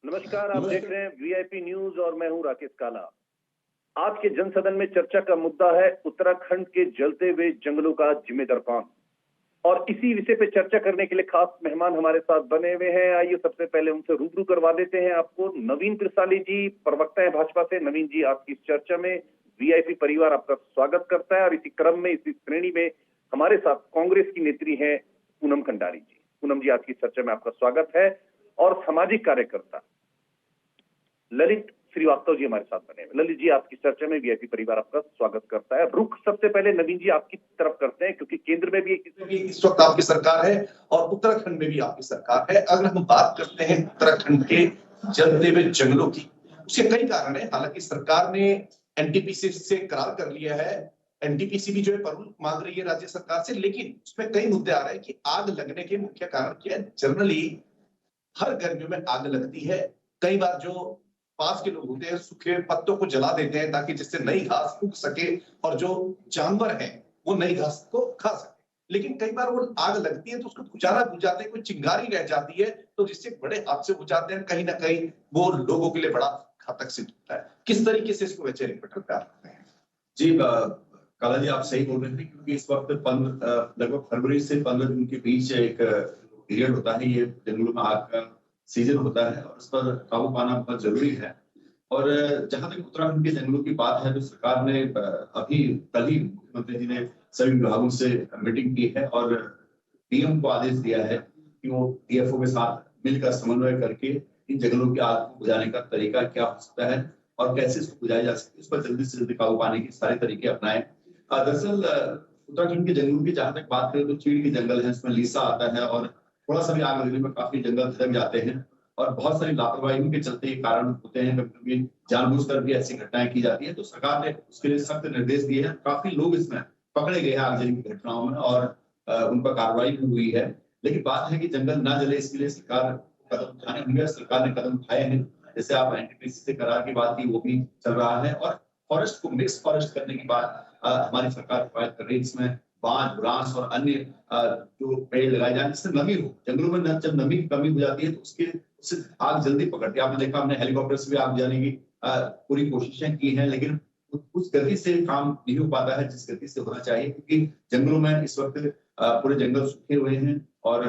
नमस्कार, आप देख रहे हैं वीआईपी न्यूज और मैं हूं राकेश काला। आज के जनसदन में चर्चा का मुद्दा है उत्तराखंड के जलते हुए जंगलों का जिम्मेदार कौन। और इसी विषय पे चर्चा करने के लिए खास मेहमान हमारे साथ बने हुए हैं। आइए सबसे पहले उनसे रूबरू करवा देते हैं आपको। नवीन कृसाली जी, प्रवक्ता है भाजपा से। नवीन जी, आपकी इस चर्चा में वीआईपी परिवार आपका स्वागत करता है। और इसी क्रम में, इसी श्रेणी में हमारे साथ कांग्रेस की नेत्री है पूनम खंडारी जी। पूनम जी, आपकी चर्चा में आपका स्वागत है। और सामाजिक कार्यकर्ता ललित श्रीवास्तव जी हमारे साथ बने हैं। ललित जी, आपकी चर्चा में वीआईपी परिवार आपका स्वागत करता है। रुख सबसे पहले नवीन जी आपकी तरफ करते हैं, क्योंकि केंद्र में भी इस वक्त आपकी सरकार है और उत्तराखंड में भी आपकी सरकार है। अगर हम बात करते हैं उत्तराखंड के जलते हुए जंगलों की, उसके कई कारण है। हालांकि सरकार ने एनटीपीसी से करार कर लिया है, एनटीपीसी भी जो है परमिट मांग रही है राज्य सरकार से, लेकिन उसमें कई मुद्दे आ रहे हैं कि आग लगने के मुख्य कारण क्या है। जनरली हर गर्मियों में आग लगती है। कई बार जो पास के लोग होते हैं सूखे पत्तों को जला देते हैं ताकि जिससे नई घास उग सके और जो जानवर हैं वो नई घास को खा सके। लेकिन कई बार वो आग लगती है तो उसको गुजारा बुझाते हैं, कोई चिंगारी रह जाती है तो जिससे बड़े हादसे हो जाते हैं। कहीं ना कहीं वो लोगों के लिए बड़ा घातक सिद्ध होता है। किस तरीके से इसको वैसे निपटना करते हैं? जी काला जी, आप सही बोल रहे हैं, क्योंकि इस वक्त लगभग फरवरी से 15 जून के बीच एक पीरियड होता है, ये जंगलों में आग का सीजन होता है और उस पर काबू पाना बहुत जरूरी है। और जहां तक उत्तराखंड के जंगलों की बात है तो सरकार ने अभी कल ही मुख्यमंत्री जी ने सभी विभागों से मीटिंग की है और डीएम को आदेश दिया है कि वो डीएफओ के साथ मिलकर समन्वय करके इन जंगलों की आग को बुझाने का तरीका क्या हो सकता है और कैसे इसको बुझाया जा सकता है, इस पर जल्दी से जल्दी काबू पाने के सारे तरीके अपनाएं। दरअसल उत्तराखंड के जंगलों की जहां तक बात करें तो चीड़ के जंगल है, उसमें लीसा आता है और थोड़ा सा भी आग लगने में काफी जंगल धधक जाते हैं और बहुत सारी लापरवाही के चलते ये कारण होते हैं। कभी कभी जानबूझकर भी ऐसी घटनाएं की जाती है, तो सरकार ने उसके लिए सख्त निर्देश दिए हैं। काफी लोग इसमें पकड़े गए हैं आगजनी की घटनाओं में और उन पर कार्रवाई भी हुई है। लेकिन बात है कि जंगल ना जले, इसके लिए सरकार कदम उठाने होंगे। सरकार ने कदम उठाए हैं, जैसे आप एनटीपीसी से करार की बात की, वो भी चल रहा है और फॉरेस्ट को मिक्स फॉरेस्ट करने की बात हमारी सरकार कवायद कर रही है, जिसमें बांज, बुरांस और अन्य जो पेड़ लगाए जाए जिससे नमी हो। जंगलों में जब नमी की कमी हो जाती है तो उससे आग जल्दी पकड़ती है। आपने देखा, हमने हेलीकॉप्टर से भी आग बुझाने की पूरी कोशिशें की हैं, लेकिन उस गति से काम नहीं हो पाता है जिस गति से होना चाहिए, क्योंकि जंगलों में इस वक्त पूरे जंगल सूखे हुए हैं और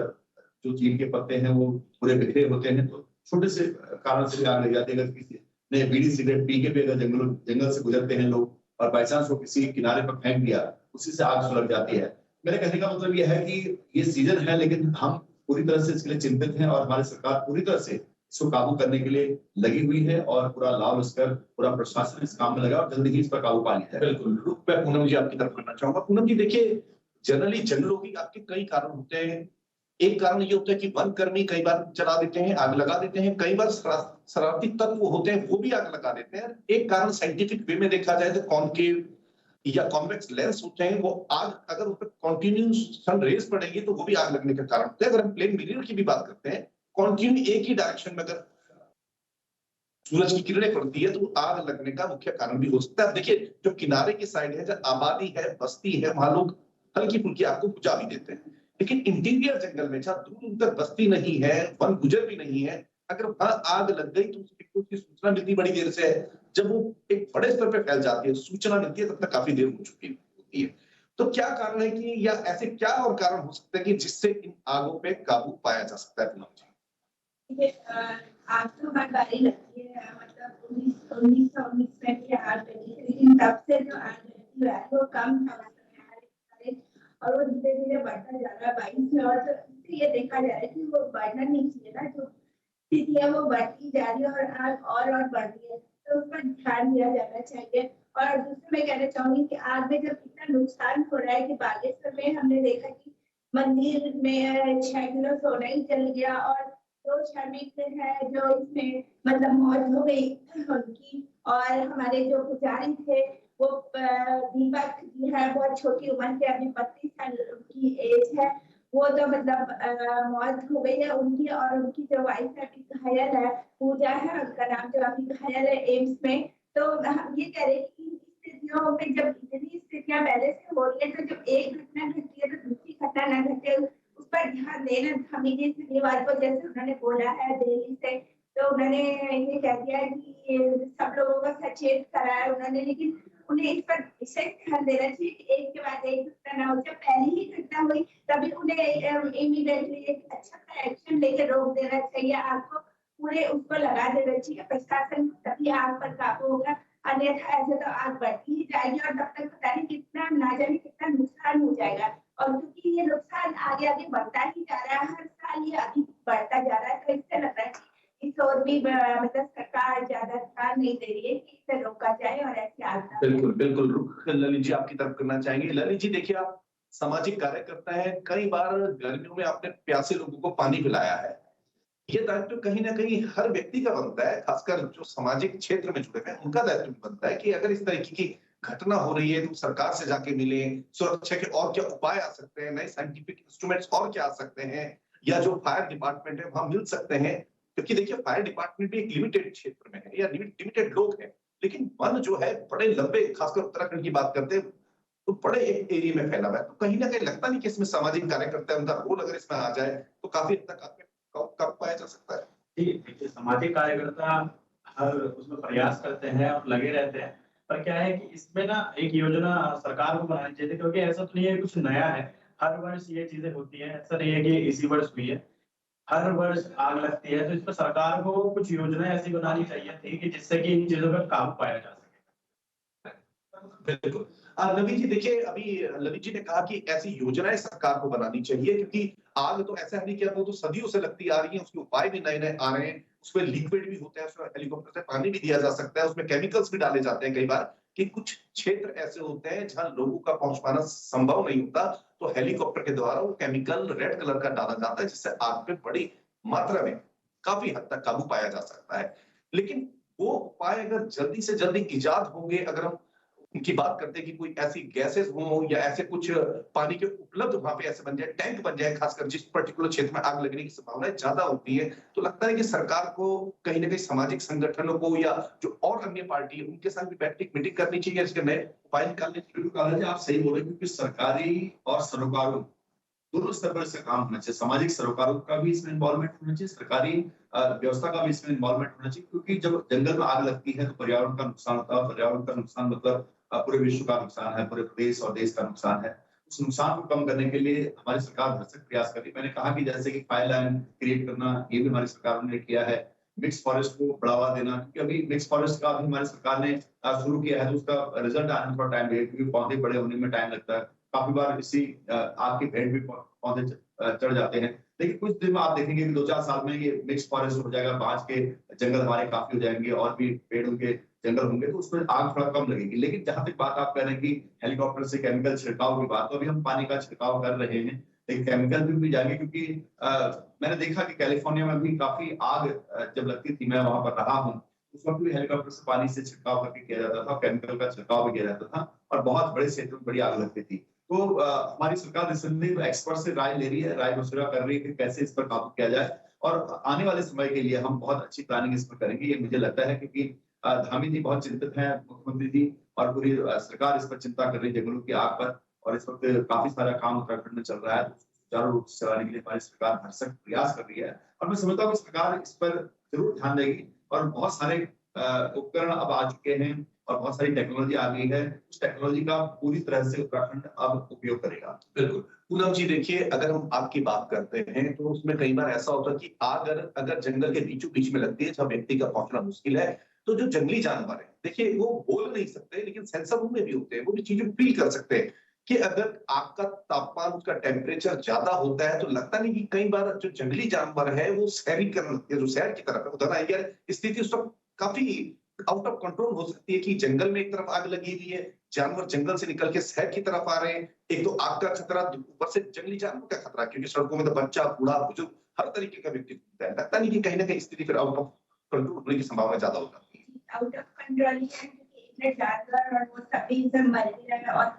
जो चीड़ के पत्ते हैं वो पूरे बिखरे होते हैं। तो छोटे से कारण से भी आग लग जाती है। अगर किसी ने बीड़ी सिगरेट पी के भी अगर जंगल से गुजरते हैं लोग और बाई चांस वो किसी किनारे पर फेंक दिया, उसी से आग सुलग जाती है। मेरे कहने का मतलब यह है कि ये सीजन है, लेकिन हम पूरी तरह से इसके लिए चिंतित हैं और हमारी सरकार पूरी तरह से इसको काबू करने के लिए लगी हुई है और पूरा लाभ इसकर पूरा प्रशासन इस काम में लगा और जल्दी ही इस पर काबू पा लिया है। बिल्कुल, मैं पूनम जी आपकी तरफ करना चाहूंगा। पूनम जी, देखिए, जनरली जंगलों की आपके कई कारण होते हैं। एक कारण ये होता है कि वन कर्मी कई बार चला देते हैं, आग लगा देते हैं। कई बार शरारती तत्व होते हैं, वो भी आग लगा देते हैं। एक कारण साइंटिफिक वे में देखा जाए तो कॉनकेव या कॉन्वेक्स लेंस होते हैं, वो आग अगर उस पर कंटिन्यूस सन रेज पड़ेगी तो वो भी आग लगने का कारण होता है। अगर हम प्लेन मिरर की भी बात करते हैं, कंटिन्यू एक ही डायरेक्शन में अगर सूरज की किरणें पड़ती है तो आग लगने का मुख्य कारण भी हो सकता है। देखिए, जो किनारे की साइड है, जहाँ आबादी है, बस्ती है, वहां लोग हल्की फुल्की आग को बुझा भी देते हैं। लेकिन इंटीरियर जंगल में जहाँ दूर दूर तक बस्ती नहीं है, वन गुजर भी नहीं है, अगर वहां आग लग गई तो उसकी सूचना मिलती बड़ी देर से है। जब वो एक बड़े स्तर पर फैल जाती है, सूचना मिलती है, तब तक काफी देर हो चुकी होती है। तो क्या कारण है कि, या ऐसे क्या और कारण हो सकते हैं कि जिससे इन आगों पे काबू पाया जा सकता है? आग तो हर बारी लगती है, मतलब 1919 में भी आग लगी थी, लेकिन तब से जो आग लगती है वो कम था और वो धीरे धीरे बढ़ता जा रहा है 22 में। और तो ये देखा जा रहा है कि वो बढ़ना नहीं चाहिए ना, जो स्थिति है वो बढ़ती जा रही है और आग और बढ़ रही है, तो उस पर ध्यान दिया जाना चाहिए। और दूसरे मैं कहना चाहूंगी कि आग में जब इतना नुकसान हो रहा है कि बागेश्वर में हमने देखा कि मंदिर में 6 किलो सोना ही जल गया और 2 श्रमिक है जो इसमें मतलब मौत हो गई उनकी। और हमारे जो पुजारी थे वो दीपक जी है, बहुत छोटी उम्र के, अभी 32 साल की एज है, वो तो मतलब मौत हो गई है उनकी। और उनकी जो वाइफ है अभी घायल है, पूजा है उनका नाम, जो अभी घायल है एम्स में। तो हम ये कह रहे हैं कि इन स्थितियों में जब इतनी स्थितियां पहले से हो रही है, तो जब एक घटना घटती है तो दूसरी घटना न घटे, उस पर ध्यान देना। हमीदी शनिवार को जैसे उन्होंने बोला है दिल्ली से, तो उन्होंने ये कह दिया कि सब लोगों को सचेत कराया उन्होंने, लेकिन उन्हें इस पर विशेष ध्यान देना चाहिए कि एक के बाद एक घटना ना हो। जब पहली ही घटना हुई तभी उन्हें इमीडिएटली एक अच्छा एक्शन लेके रोक देना चाहिए, आग को पूरे उसको लगा देना चाहिए प्रशासन, तभी आग पर काबू होगा। अन्यथा ऐसे तो आग बढ़ती ही जाएगी और तब तक पता नहीं कितना ना जाने कितना नुकसान हो जाएगा। और क्योंकि ये नुकसान आगे आगे बढ़ता ही जा रहा है, हर साल ये अभी बढ़ता जा रहा है, तो इससे लग रहा है कि इस ओर भी मतलब सरकार ज्यादा ध्यान नहीं दे रही है कि इसे रोका जाए और ऐसी आग ना हो। बिल्कुल बिल्कुल, रुख ललित जी आपकी तरफ करना चाहेंगे। ललित जी देखिए, आप सामाजिक कार्यकर्ता हैं, कई बार गर्मियों में आपने प्यासे लोगों को पानी पिलाया है। ये दायित्व कहीं ना कहीं हर व्यक्ति का बनता है, खासकर जो सामाजिक क्षेत्र में जुड़े हैं उनका दायित्व भी बनता है कि अगर इस तरीके की घटना हो रही है तो सरकार से जाके मिले, सुरक्षा के और क्या उपाय आ सकते हैं, नए साइंटिफिक इंस्ट्रूमेंट्स और क्या आ सकते हैं, या जो फायर डिपार्टमेंट है वहां मिल सकते हैं। क्योंकि देखिए, फायर डिपार्टमेंट भी एक लिमिटेड क्षेत्र में है या लिमिटेड लोग हैं, लेकिन वन जो है बड़े लंबे, खासकर उत्तराखंड की बात करते हैं तो बड़े एक एरिया में फैला हुआ है। तो कहीं ना कहीं लगता नहीं कि इसमें सामाजिक कार्यकर्ता है, उनका रोल अगर इसमें आ जाए तो काफी हद तक कब पाया जा सकता है। जी, देखिए सामाजिक कार्यकर्ता हर उसमें प्रयास करते हैं और लगे रहते हैं। पर क्या है कि इसमें ना एक योजना सरकार को बनानी चाहिए थी, क्योंकि ऐसा तो नहीं है कुछ नया है। हर वर्ष ये चीज़ें होती हैं, ऐसा नहीं है कि इसी वर्ष हुई है। हर वर्ष आग लगती है, तो इस पे सरकार को कुछ योजना ऐसी बनानी चाहिए थी कि जिससे कि इन चीज़ों पर काबू पाया जा सके। बिल्कुल। ललित जी देखिए, अभी ललित जी ने कहा कि ऐसी योजनाएं सरकार को बनानी चाहिए, क्योंकि आग तो ऐसा नहीं कि वो तो सदियों से लगती आ रही है, उसके उपाय भी नए नए आ रहे हैं, उसमें लिक्विड भी होते हैं, उसमें हेलीकॉप्टर से पानी भी दिया जा सकता है, उसमें केमिकल्स भी डाले जाते हैं। कई बार कि कुछ क्षेत्र ऐसे होते हैं जहां लोगों का पहुंच पाना संभव नहीं होता, तो हेलीकॉप्टर के द्वारा वो केमिकल रेड कलर का डाला जाता है, जिससे आग पे बड़ी मात्रा में काफी हद तक काबू पाया जा सकता है। लेकिन वो उपाय अगर जल्दी से जल्दी इजाद होंगे, अगर हम उनकी बात करते हैं कि कोई ऐसी गैसेस हो या ऐसे कुछ पानी के उपलब्ध वहां पे ऐसे बन जाए, टैंक बन जाए, खासकर जिस पर्टिकुलर क्षेत्र में आग लगने की संभावनाएं ज्यादा होती है, तो लगता है कि सरकार को कहीं ना कहीं सामाजिक संगठनों को या जो और अन्य पार्टी है उनके साथ भी बैठ के मीटिंग करनी चाहिए, इसके नए उपाय निकालने चाहिए। बिल्कुल काला जी, आप सही बोल रहे हैं, क्योंकि सरकारी और सरोकारों दोनों स्तर पर इसका काम होना चाहिए। सामाजिक सरोकारों का भी इसमें इन्वॉल्वमेंट होना चाहिए, सरकारी व्यवस्था का भी इसमें इन्वॉल्वमेंट होना चाहिए, क्योंकि जब जंगल में आग लगती है तो पर्यावरण का नुकसान होता है। पर्यावरण का नुकसान मतलब पूरे विश्व का नुकसान है, पूरे प्रदेश और देश का नुकसान है। उस नुकसान को कम करने के लिए हमारी सरकार भरसक प्रयास कर रही है। मैंने कहा कि जैसे कि फायर लाइन क्रिएट करना, ये भी हमारी सरकार ने किया है। मिक्स फॉरेस्ट को बढ़ावा देना, क्योंकि अभी मिक्स फॉरेस्ट का भी हमारी सरकार ने शुरू किया है, तो उसका रिजल्ट आने में थोड़ा टाइम लगेगा, क्योंकि पौधे बड़े होने में टाइम लगता है। काफी बार इसी आग की भेंट भी पौधे चढ़ जाते हैं, लेकिन कुछ दिन में आप देखेंगे कि 2-4 साल में ये मिक्स फॉरेस्ट हो जाएगा, बांस के जंगल हमारे काफी हो जाएंगे और भी पेड़ों के जंगल होंगे, तो उसमें आग थोड़ा कम लगेगी। लेकिन जहां तक बात आप कह रहे हैं कि हेलीकॉप्टर से केमिकल छिड़काव की बात, तो अभी हम पानी का छिड़काव कर रहे हैं, लेकिन केमिकल भी जाएंगे, क्योंकि मैंने देखा कि कैलिफोर्निया में भी काफी आग जब लगती थी, मैं वहां पर रहा हूँ, उस वक्त भी हेलीकॉप्टर से पानी से छिड़काव करके किया जाता था, केमिकल का छिड़काव भी किया जाता था और बहुत बड़े क्षेत्र में बड़ी आग लगती थी। तो हमारी सरकार रिसेंटली एक्सपर्ट से राय ले रही है, राय मशवरा कर रही है कि कैसे इस पर काबू किया जाए, और आने वाले समय के लिए हम बहुत अच्छी प्लानिंग इस पर करेंगे, ये मुझे लगता है, क्योंकि धामी जी बहुत चिंतित हैं, मुख्यमंत्री जी और पूरी सरकार इस पर चिंता कर रही है जंगलों की आग पर, और इस वक्त काफी सारा काम उत्तराखंड में चल रहा है, सुचारू रूप से चलाने के लिए हमारी सरकार भरसक प्रयास कर रही है। और मैं समझता हूँ कि सरकार इस पर जरूर ध्यान देगी, और बहुत सारे उपकरण अब आ चुके हैं और बहुत सारी टेक्नोलॉजी आ गई है, उस टेक्नोलॉजी का पूरी तरह से उत्तराखंड अब उपयोग करेगा। बिल्कुल। पूनम जी देखिए, अगर हम आग की बात करते हैं तो उसमें कई बार ऐसा होता है कि आग अगर जंगल के बीचों बीच में लगती है जहाँ व्यक्ति का पहुंचना मुश्किल है, तो जो जंगली जानवर है देखिए वो बोल नहीं सकते, लेकिन सेंसर उनमें भी होते हैं, वो भी चीजें फील कर सकते हैं कि अगर आग का तापमान, उसका टेम्परेचर ज्यादा होता है तो लगता नहीं कि कई बार जो जंगली जानवर है वो सैरिंग करने लगती है, जो शहर की तरफ है उधर आई है, स्थिति उस वक्त काफी आउट ऑफ कंट्रोल हो सकती है कि जंगल में एक तरफ आग लगी हुई है, जानवर जंगल से निकल के शहर की तरफ आ रहे हैं, एक तो आग का खतरा, ऊपर से जंगली जानवर का खतरा, क्योंकि सड़कों में तो बच्चा, बूढ़ा, बुजुर्ग हर तरीके का व्यक्ति घूमता है। लगता नहीं कि कहीं ना कहीं स्थिति फिर आउट ऑफ कंट्रोल होने की संभावना ज्यादा हो जाती है। आउट ऑफ कंट्रोल है, क्योंकि इतने जानवर और वो सभी सब मर भी रहे हैं और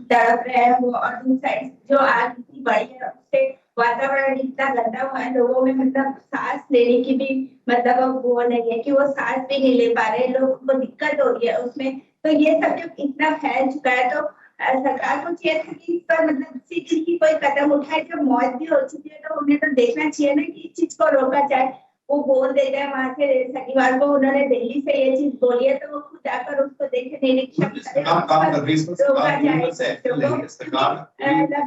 तड़प रहे हैं वो, और दूसरी साइड जो आग इतनी बड़ी है उससे वातावरण इतना गंदा हुआ है, लोगों में मतलब सांस लेने की भी मतलब वो नहीं है कि वो सांस भी नहीं ले पा रहे, लोगों को दिक्कत हो रही है उसमें। तो ये सब जब इतना फैल चुका है तो सरकार को चाहिए था कि इस पर मतलब शीघ्र ही कोई कदम उठाए। जब मौत भी हो चुकी है तो उन्हें तो देखना चाहिए ना कि इस चीज को रोका जाए। वो बोल देते हैं वहां से शनिवार को उन्होंने दिल्ली से ये चीज बोली है, तो वो खुद आकर उसको देखे निरीक्षण काम कर रही है, सरकार यूनिवर्सल से एक्शन लेगी, सरकार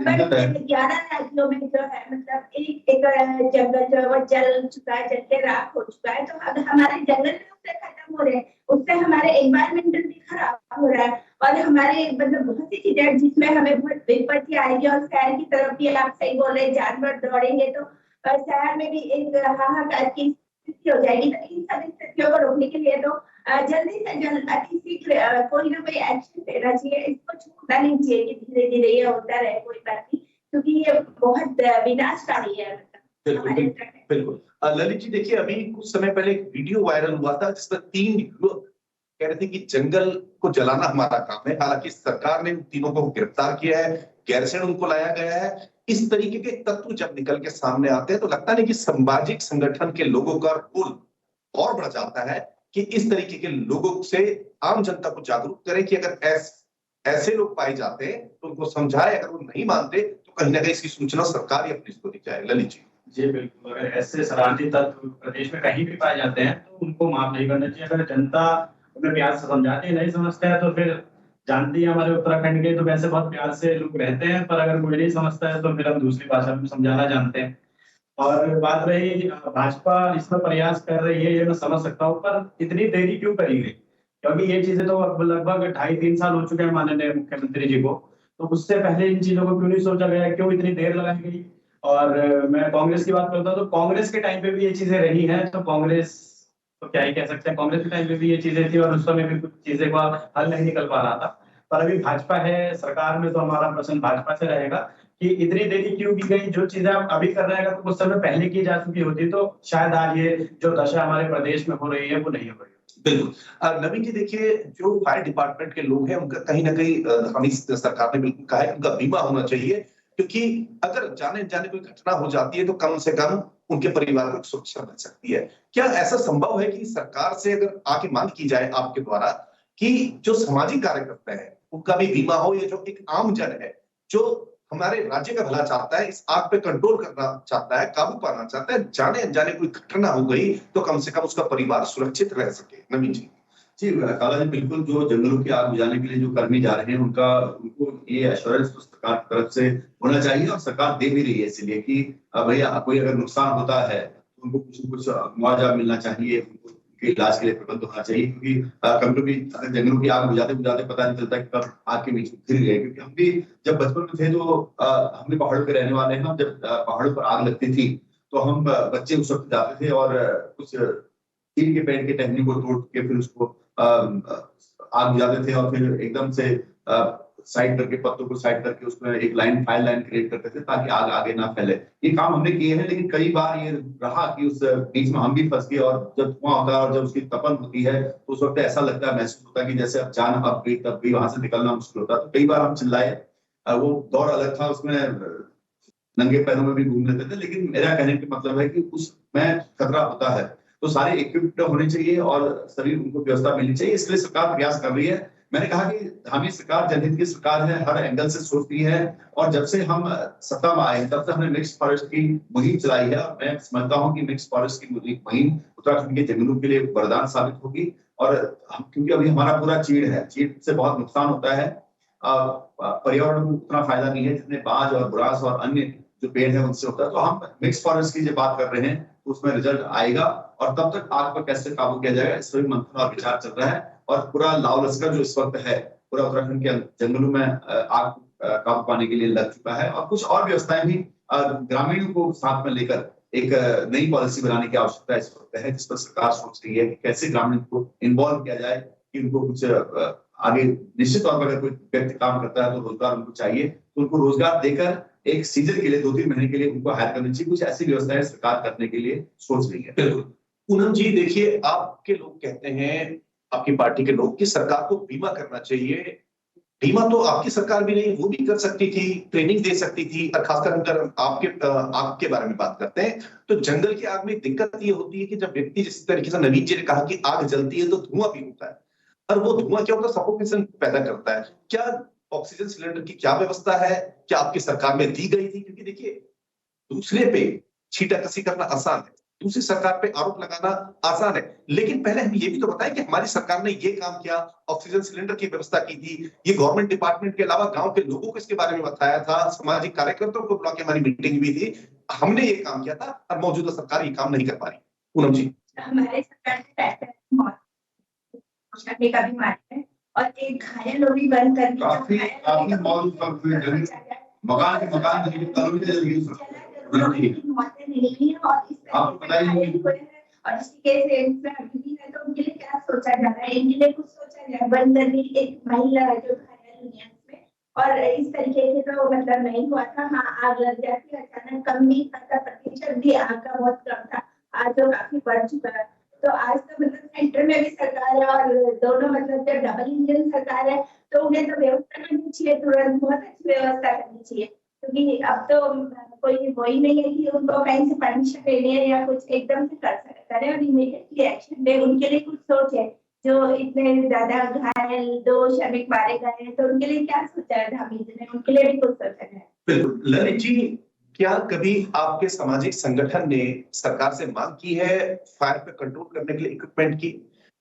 लगभग 11 राज्यों में जो है मतलब एक जंगल जो है वो जल चुका है, जल के राख हो चुका है। तो अब हमारे जंगल भी उससे खत्म हो रहे हैं, उससे हमारे एनवायरमेंटल भी खराब हो रहा है और हमारे मतलब बहुत सी चीजें जिसमें हमें बहुत विपत्ति आएगी। और शहर की तरफ भी आप सही बोल रहे, जानवर दौड़ेंगे तो शहर में भी एक हाहाकार की स्थिति हो जाएगी। तो इन सब स्थितियों को रोकने के लिए तो जल्दी से जल्द अति शीघ्र कोई ना कोई एक्शन लेना चाहिए। इसको छूटना नहीं चाहिए कि धीरे धीरे ये होता रहे, कोई बात नहीं, क्योंकि ये बहुत विनाशकारी है। बिल्कुल। ललित जी देखिए, अभी कुछ समय पहले एक वीडियो वायरल हुआ था जिसमें 3 लोग कह रहे थे कि जंगल को जलाना हमारा काम है। हालांकि सरकार ने उन तीनों को गिरफ्तार किया है, गैरसैंण उनको लाया गया है। इस तरीके के तत्व जब निकल के सामने आते हैं तो लगता नहीं कि सामाजिक संगठन के लोगों का रोल और बढ़ जाता है कि इस तरीके के लोगों से आम जनता को जागरूक करें कि अगर ऐसे लोग पाए जाते हैं तो उनको समझाए, अगर वो नहीं मानते तो कहीं ना कहीं इसकी सूचना सरकार ही अपनी इसको दी जाए। ललित जी। जी बिल्कुल, अगर ऐसे शरारती तत्व प्रदेश में कहीं भी पाए जाते हैं तो उनको माफ नहीं करना चाहिए। अगर जनता उन्हें प्यार से समझाती नहीं समझता है तो फिर जानती है हमारे उत्तराखंड के तो वैसे बहुत प्यार से लोग रहते हैं, पर अगर कोई नहीं समझता है तो फिर हम दूसरी भाषा में समझाना जानते हैं। और बात रही भाजपा इसमें प्रयास कर रही है, ये मैं समझ सकता हूँ, पर इतनी देरी क्यों करी गई? क्योंकि ये चीजें तो अब लगभग 2.5-3 साल हो चुके हैं माननीय मुख्यमंत्री जी को, तो उससे पहले इन चीजों को क्यों नहीं सोचा गया, क्यों इतनी देर लगाई गई? और मैं कांग्रेस की बात करता हूँ तो कांग्रेस के टाइम पे भी ये चीजें रही हैं, तो कांग्रेस तो क्या ही कह सकते हैं, कांग्रेस के टाइम पे भी ये चीजें थी और उस समय भी कुछ चीजें का हल नहीं निकल पा रहा था। पर अभी भाजपा है सरकार में तो हमारा प्रश्न भाजपा से रहेगा कि इतनी देरी क्यों की गई? जो चीजें आप अभी कर रहे हैं अगर कुछ समय पहले की जा चुकी होती तो शायद आज ये जो दशा हमारे प्रदेश में हो रही है वो नहीं हो रही। बिल्कुल। नवीन जी देखिए, जो फायर डिपार्टमेंट के लोग हैं उनका कहीं ना कहीं हमारी सरकार ने बिल्कुल कहा है उनका बीमा होना चाहिए, क्योंकि अगर जाने जाने कोई घटना हो जाती है तो कम से कम उनके परिवार को सुरक्षा मिल सकती है। क्या ऐसा संभव है कि सरकार से अगर आके मांग की जाए आपके द्वारा कि जो सामाजिक कार्यकर्ता है उनका भी बीमा हो, या जो एक आम जन है जो हमारे राज्य का भला चाहता है, इस आग पे कंट्रोल करना चाहता है, काबू पाना चाहता है, जाने अनजाने कोई घटना हो गई तो कम से कम उसका परिवार सुरक्षित रह सके? नवीन जी। जी काला जी, बिल्कुल जो जंगलों की आग बुझाने के लिए जो कर्मी जा रहे हैं उनको ये एश्योरेंस तो सरकार की तरफ से होना चाहिए और सरकार दे भी रही है, इसलिए कि भैया कोई अगर नुकसान होता है तो उनको कुछ मुआवजा मिलना चाहिए, उनको इलाज के लिए प्रबंध होना चाहिए। क्योंकि कभी कभी जंगलों की आग बुझाते बुझाते पता नहीं चलता कि कब आग के बीच में घिर गए। क्योंकि हम भी जब बचपन में थे तो हम भी पहाड़ों पे रहने वाले हैं, जब पहाड़ों पर आग लगती थी तो हम बच्चे उस वक्त जाते थे और कुछ टीन के पेड़ के टहनी को तोड़ के फिर उसको आग बुझाते थे और फिर एकदम से साइड करके पत्तों को साइड करके उसमें एक फायर लाइन क्रिएट करते थे ताकि आग आगे ना फैले। ये काम हमने किए हैं, लेकिन कई बार ये रहा कि उस बीच में हम भी फंस गए और जब धुआं होता है और जब उसकी तपन होती है तो उस वक्त ऐसा लगता है, महसूस होता है कि जैसे अब जान अब गई तब भी वहां से निकलना मुश्किल होता है। तो कई बार हम चिल्लाए, वो दौर अलग था, उसमें नंगे पैरों में भी घूम लेते थे, लेकिन मेरा कहने का मतलब है कि उसमें खतरा होता है तो सारे इक्विप्ड होने चाहिए और सभी उनको व्यवस्था मिलनी चाहिए। इसलिए सरकार प्रयास कर रही है। मैंने कहा कि हमारी सरकार जनहित की सरकार है, हर एंगल से सोचती है और जब से हम सत्ता में आए तब से हमने मिक्स फॉरेस्ट की मुहिम चलाई है और मैं समझता हूं कि मिक्स फॉरेस्ट की मुहिम उत्तराखंड के जंगलों के लिए वरदान साबित होगी। और क्योंकि अभी हमारा पूरा चीड़ है, चीड़ से बहुत नुकसान होता है, पर्यावरण को उतना फायदा नहीं है जितने बाज और बुरास और अन्य जो पेड़ है उनसे होता है। तो हम मिक्स फॉरेस्ट की जो बात कर रहे हैं तो उसमें रिजल्ट आएगा और तब तक आग पर कैसे काबू किया जाएगा इस पर मंथन और विचार चल रहा है। और पूरा लाव लश्कर जो इस वक्त है पूरा उत्तराखंड के जंगलों में आग काबू पाने के लिए लग चुका है और कुछ और व्यवस्थाएं भी ग्रामीणों को साथ में लेकर एक नई पॉलिसी बनाने की आवश्यकता इस वक्त है, जिस पर सरकार सोच रही है कि कैसे ग्रामीण को इन्वॉल्व किया जाए कि उनको कुछ आगे निश्चित तौर पर अगर कोई व्यक्ति काम करता है तो रोजगार उनको चाहिए, तो उनको रोजगार देकर एक सीजन के लिए 2-3 महीने के लिए उनको हायर करनी चाहिए। कुछ ऐसी व्यवस्थाएं सरकार करने के लिए सोच रही है। बिल्कुल। पूनम जी देखिए, आपके लोग कहते हैं, आपकी पार्टी के लोग, कि सरकार को बीमा करना चाहिए। बीमा तो आपकी सरकार भी नहीं, वो भी कर सकती थी, ट्रेनिंग दे सकती थी। और खासकर अगर आपके बारे में बात करते हैं तो जंगल की आग में दिक्कत ये होती है कि जब व्यक्ति, जिस तरीके से नवीन जी ने कहा कि आग जलती है तो धुआं भी होता है और वो धुआं क्या होता है, सफोकेशन पैदा करता है। क्या ऑक्सीजन सिलेंडर की क्या व्यवस्था है, क्या आपकी सरकार में दी गई थी? क्योंकि देखिए, दूसरे पे छींटा कसी करना आसान है, दूसरी सरकार पे आरोप लगाना आसान है, लेकिन पहले हम ये भी तो बताएं कि हमारी सरकार ने ये काम किया, ऑक्सीजन सिलेंडर की व्यवस्था की थी, ये गवर्नमेंट डिपार्टमेंट के अलावा गांव के लोगों को इसके बारे में बताया था, सामाजिक कार्यकर्ताओं को बुला के हमारी मीटिंग भी थी, हमने ये काम किया था, और मौजूदा सरकार ये काम नहीं कर पा रही। पूनम जी। हमारे सरकार ने पैसे का भी मारा है और एक घायल लोग भी बंद कर काफी मौतें नहीं हुई है और इस और इसी के है तो उनके लिए क्या सोचा जा रहा है, इनके लिए कुछ सोचा जाए। बंद करने एक महिला जो घायल हुई है उसमें, और इस तरीके से तो मतलब नहीं हुआ था। हाँ, आग लग जाती अचानक, कम भी था, प्रतिशत भी आग का बहुत कम था, आज तो काफी बढ़ चुका है। तो आज तो मतलब सेंटर में भी सरकार है और दोनों मतलब जब डबल इंजन सरकार है तो उन्हें तो व्यवस्था करनी चाहिए, तुरंत बहुत अच्छी व्यवस्था करनी चाहिए, क्योंकि अब तो कोई वही नहीं है कि उनको कहीं से परमिशन लेनी है या कुछ एकदम से करें और इमीडिएटली एक्शन ले। उनके लिए कुछ सोच है, जो इतने ज्यादा घायल 2 श्रमिक मारे गए हैं तो उनके लिए क्या सोचा है धामीज ने, उनके लिए भी कुछ सोचा है। बिल्कुल ललित जी, क्या कभी आपके सामाजिक संगठन ने सरकार से मांग की है फायर पे कंट्रोल करने के लिए इक्विपमेंट की?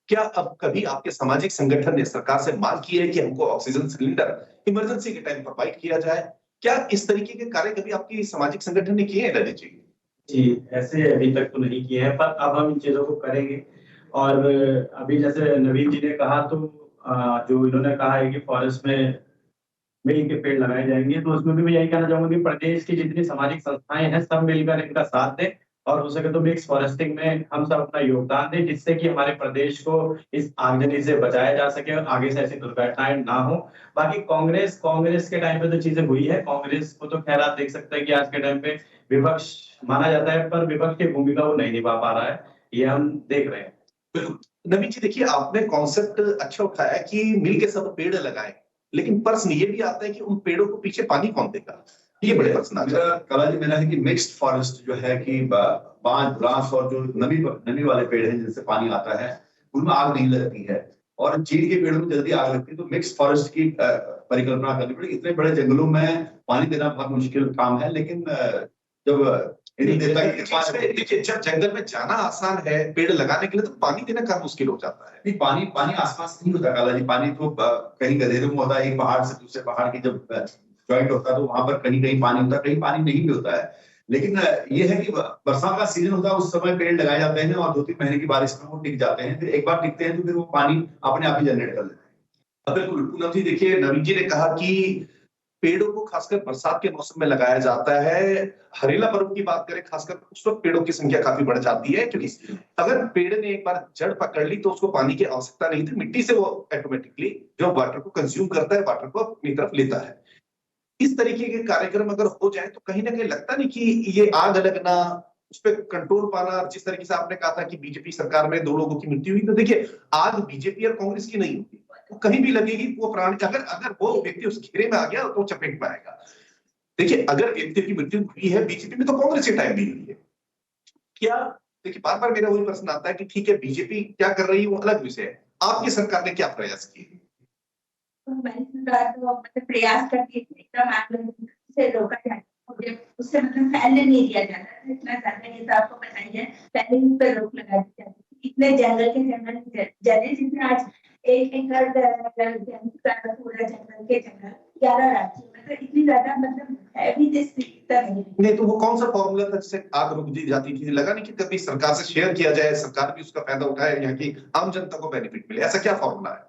क्या अब कभी आपके सामाजिक संगठन ने सरकार से मांग की है कि हमको ऑक्सीजन सिलेंडर इमरजेंसी के टाइम प्रोवाइड किया जाए? क्या इस तरीके के कार्य कभी आपकी सामाजिक संगठन ने किए हैं ललित जी? जी, ऐसे अभी तक तो नहीं किए हैं, पर अब हम इन चीजों को करेंगे। और अभी जैसे नवीन जी ने कहा तो जो इन्होंने कहा है कि फॉरेस्ट में मिल के पेड़ लगाए जाएंगे, तो उसमें भी मैं यही कहना चाहूंगा कि प्रदेश की जितनी सामाजिक संस्थाएं हैं सब मिलकर इनका साथ दें और हो सके तो मिक्स फॉरेस्टिंग में हम सब अपना योगदान दें, जिससे कि हमारे प्रदेश को इस आगजनी से बचाया जा सके और आगे से ऐसी दुर्घटनाएं ना हो। बाकी कांग्रेस के टाइम पे तो चीजें हुई है, कांग्रेस को तो खैर आप देख सकते हैं कि आज के टाइम पे विपक्ष माना जाता है, पर विपक्ष की भूमिका वो नहीं निभा पा रहा है, ये हम देख रहे हैं। बिल्कुल नवीन जी, देखिए आपने कॉन्सेप्ट अच्छा उठाया कि मिलके सब पेड़ लगाएं, लेकिन प्रश्न ये भी आता है कि उन पेड़ों को पीछे पानी कौन देगा? ये बड़े प्रश्न आते हैं। कला जी मेरा है कि मिक्स्ड फॉरेस्ट जो है कि बांज ब्रांच और जो नमी वाले पेड़ हैं जिनसे पानी आता है उनमें आग नहीं लगती है, और चीड़ के पेड़ों में जल्दी आग लगती है, तो मिक्स्ड फॉरेस्ट की परिकल्पना करनी पड़ेगी। इतने बड़े जंगलों में पानी देना बहुत मुश्किल काम है, लेकिन जब देखिए जब जंगल में जाना आसान है पेड़ लगाने के लिए, तो पानी देना काफी मुश्किल हो जाता है। नहीं, पानी आसपास नहीं होता काला जी, पानी तो कहीं गधेरे में होता है, एक पहाड़ से दूसरे पहाड़ की जब ज्वाइंट होता है तो वहां पर कहीं कहीं पानी होता है, कहीं पानी नहीं भी होता है। लेकिन ये है कि बरसात का सीजन होता है, उस समय पेड़ लगाए जाते हैं और 2-3 महीने की बारिश में वो टिक जाते हैं, फिर एक बार टिकते हैं तो फिर वो पानी अपने आप ही जनरेट कर लेते हैं। बिल्कुल पूनम जी, देखिए नवीन जी ने कहा कि पेड़ों को खासकर बरसात के मौसम में लगाया जाता है। हरेला पर्व की बात करें, खासकर उस वक्त पेड़ों की संख्या काफी बढ़ जाती है, क्योंकि अगर पेड़ ने एक बार जड़ पकड़ ली तो उसको पानी की आवश्यकता नहीं थी, मिट्टी से वो ऑटोमेटिकली जो वाटर को कंज्यूम करता है, वाटर को अपनी तरफ लेता है। इस तरीके के कार्यक्रम अगर हो जाए तो कहीं ना कहीं लगता नहीं कि ये आग लगना, उस पर कंट्रोल पाना, जिस तरीके से आपने कहा था कि बीजेपी सरकार में 2 लोगों की मृत्यु हुई, तो देखिए आग बीजेपी और कांग्रेस की नहीं होती, वो कहीं भी लगेगी, वो प्राणी अगर वो व्यक्ति उस घेरे में आ गया तो चपेट में आएगा। देखिए अगर व्यक्ति की मृत्यु हुई है बीजेपी में, तो कांग्रेस के टाइम भी हुई है क्या? देखिए बार बार मेरा वही प्रश्न आता है कि ठीक है बीजेपी क्या कर रही है वो अलग विषय है, आपकी सरकार ने क्या प्रयास किए? हमारी सरकार तो मतलब प्रयास करती है एकदम आंदोलन से रोका जाए, उससे मतलब फैलने नहीं दिया जाता है इतना ज्यादा। ये तो आपको बताइए, पहले इस पर रोक लगा दी जाती थी। इतने जंगल जले जितने आज 1 एकड़ पूरा जंगल के जंगल 11 राज्यों में, तो इतनी ज्यादा मतलब है भी नहीं। तो वो कौन सा फॉर्मूला था जिससे आग रुक दी जाती थी? लगा नहीं कि कभी सरकार से शेयर किया जाए, सरकार भी उसका फायदा उठाए, यहाँ की आम जनता को बेनिफिट मिले, ऐसा क्या फॉर्मूला है?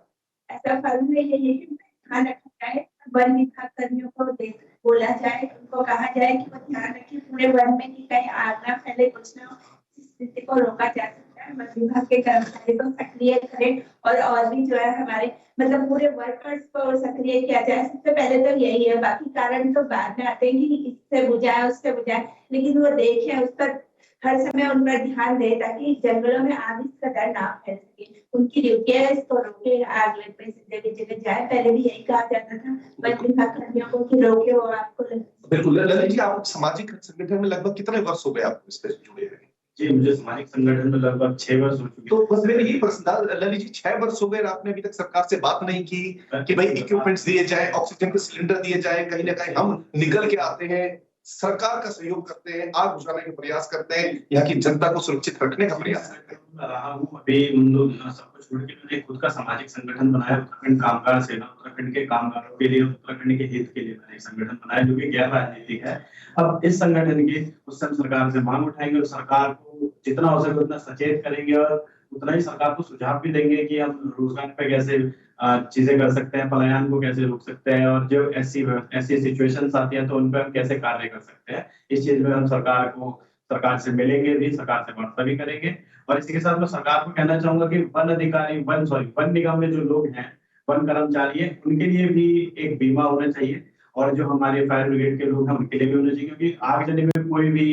ऐसा फॉर्मूला यही है कि ध्यान रखा जाए, वन विभाग कर्मियों को बोला जाए, उनको कहा जाए कि वो ध्यान रखें पूरे वन में कि कहीं आग ना फैले, कुछ ना हो, इस स्थिति को रोका जा सकता है। वन विभाग के कर्मचारी को सक्रिय करें और भी जो है हमारे मतलब पूरे वर्कर्स को सक्रिय किया जाए। सबसे पहले तो यही है, बाकी कारण तो बाद में आते हैं कि इससे बुझाए उससे बुझाए, लेकिन वो देखें उस पर हर समय उन पर ध्यान दे ताकि जंगलों में आग इस कदर ना फैल सके। उनकी ड्यूटी है इसको रोके, आग लगने से जगह जाए। पहले भी यही कहा जाता था वन विभाग कर्मियों को कि रोके वो आपको। बिल्कुल ललित जी, आप सामाजिक संगठन में लगभग कितने वर्ष हो गए आप इससे जुड़े हुए? जी, मुझे सामाजिक संगठन में लगभग 6 वर्ष हो चुके। तो बस मेरा यही प्रश्न था ललित जी, 6 वर्ष हो गए आपने अभी तक सरकार से बात नहीं की कि भाई इक्विपमेंट्स दिए जाए, ऑक्सीजन के सिलेंडर दिए जाए, कहीं ना कहीं हम निकल के आते हैं, सरकार का सहयोग करते हैं, आग बुझाने का प्रयास करते हैं, यहाँ की जनता को सुरक्षित रखने का प्रयास करते हैं। रहा हूँ अभी सब कुछ छोड़ के मैंने खुद का सामाजिक संगठन बनाया, उत्तराखंड कामगार सेना। उत्तराखंड के कामगारों के लिए, उत्तराखंड के हित के लिए मैंने एक संगठन बनाया जो कि गैर राजनीतिक है। अब इस संगठन की उस समय सरकार से मांग उठाएंगे और सरकार को जितना हो सके उतना सचेत करेंगे और उतना ही सरकार को सुझाव भी देंगे कि हम रोजगार पे कैसे चीजें कर सकते हैं, पलायन को कैसे रोक सकते हैं और जो ऐसी सिचुएशंस आती हैं तो उन पर हम कैसे कार्य कर सकते हैं। इस चीज में हम सरकार से मिलेंगे भी, सरकार से वार्ता भी करेंगे। और इसी के साथ मैं सरकार को कहना चाहूंगा कि वन निगम में जो लोग हैं, वन कर्मचारी हैं, उनके लिए भी एक बीमा होना चाहिए और जो हमारे फायर ब्रिगेड के लोग हैं उनके लिए भी होना चाहिए, क्योंकि आगजनी में कोई भी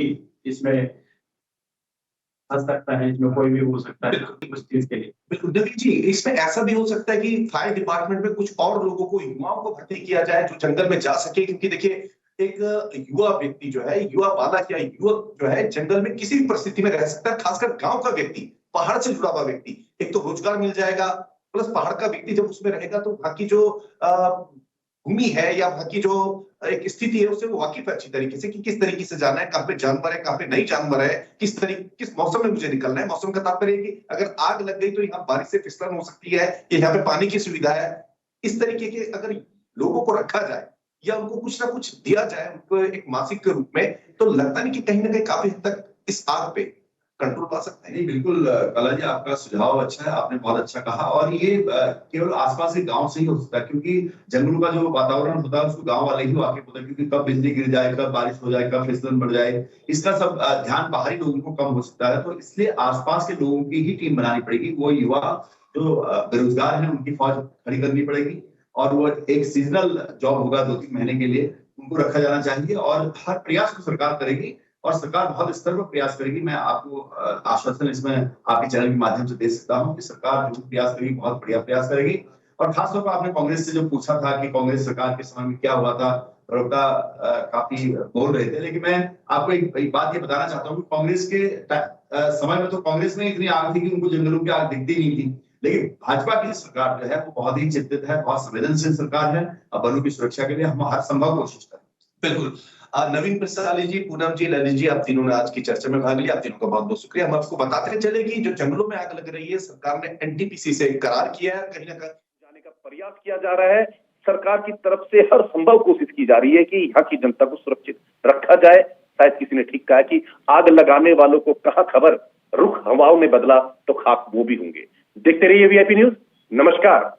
इसमें फंस सकता है, इसमें कोई भी हो सकता है उस चीज के लिए। बिल्कुल नवीन जी, इसमें ऐसा भी हो सकता है कि फायर डिपार्टमेंट में कुछ और लोगों को, युवाओं को भर्ती किया जाए जो जंगल में जा सके, क्योंकि देखिए एक युवा व्यक्ति जो है, युवा बालक या युवक जो है जंगल में किसी भी परिस्थिति में रह सकता है, खासकर गांव का व्यक्ति, पहाड़ से जुड़ा हुआ व्यक्ति। एक तो रोजगार मिल जाएगा, प्लस पहाड़ का व्यक्ति जब उसमें रहेगा तो वहां की जो भूमि है या वहां की जो एक स्थिति है उससे वो वाकिफ है अच्छी तरीके से कि किस तरीके से जाना है, कहाँ पे जानवर है, कहाँ पे नहीं जानवर है, किस मौसम में मुझे निकलना है। मौसम का तात्पर्य कि अगर आग लग गई तो यहाँ बारिश से फिसलन हो सकती है, यहाँ पे पानी की सुविधा है। इस तरीके के अगर लोगों को रखा जाए या उनको कुछ ना कुछ दिया जाए उनको एक मासिक के रूप में, तो लगता नहीं कि कहीं ना कहीं काफी हद तक इस आग पे कंट्रोल पा सकते हैं। नहीं, बिल्कुल कला जी, आपका सुझाव अच्छा है, आपने बहुत अच्छा कहा। और ये केवल आसपास के गांव से ही हो सकता है, क्योंकि जंगलों का जो वातावरण होता है उसको गांव वाले ही वाकिफ होता है, क्योंकि कब बिजली गिर जाए, कब बारिश हो जाए, कब फिसलन बढ़ जाए, इसका सब ध्यान बाहरी लोगों को कम हो सकता है। तो इसलिए आसपास के लोगों की ही टीम बनानी पड़ेगी। वो युवा जो बेरोजगार है उनकी फौज खड़ी करनी पड़ेगी और वो एक सीजनल जॉब होगा 2-3 महीने के लिए, उनको रखा जाना चाहिए। और हर प्रयास को सरकार करेगी और सरकार बहुत स्तर पर प्रयास करेगी। मैं आपको आश्वासन इसमें आपके चैनल के माध्यम से दे सकता हूं कि सरकार जो प्रयास करेगी बहुत बढ़िया प्रयास करेगी। और खासतौर पर आपने कांग्रेस से जो पूछा था कि कांग्रेस सरकार के समय में क्या हुआ था, प्रवक्ता काफी बोल रहे थे, लेकिन मैं आपको एक बात ये बताना चाहता हूँ कि कांग्रेस के समय में तो कांग्रेस में इतनी आग थी कि उनको जंगलों की आग दिखती नहीं थी, लेकिन भाजपा की सरकार जो है वो बहुत ही चिंतित है, बहुत संवेदनशील सरकार है। अब वनों की सुरक्षा के लिए हम हर संभव कोशिश करें। बिल्कुल। नवीन प्रसाद जी, पूनम जी, ललित जी, आप तीनों ने आज की चर्चा में भाग लिया। आप तीनों का बहुत बहुत शुक्रिया। हम आपको बताते चले कि जो जंगलों में आग लग रही है, सरकार ने एनटीपीसी से करार किया है, कहीं ना कहीं जाने का प्रयास किया जा रहा है। सरकार की तरफ से हर संभव कोशिश की जा रही है कि यहाँ की जनता को सुरक्षित रखा जाए। शायद किसी ने ठीक कहा कि आग लगाने वालों को कहाँ खबर, रुख हवाओं ने बदला तो खाक वो भी होंगे। देखते रहिए वीआईपी न्यूज। नमस्कार।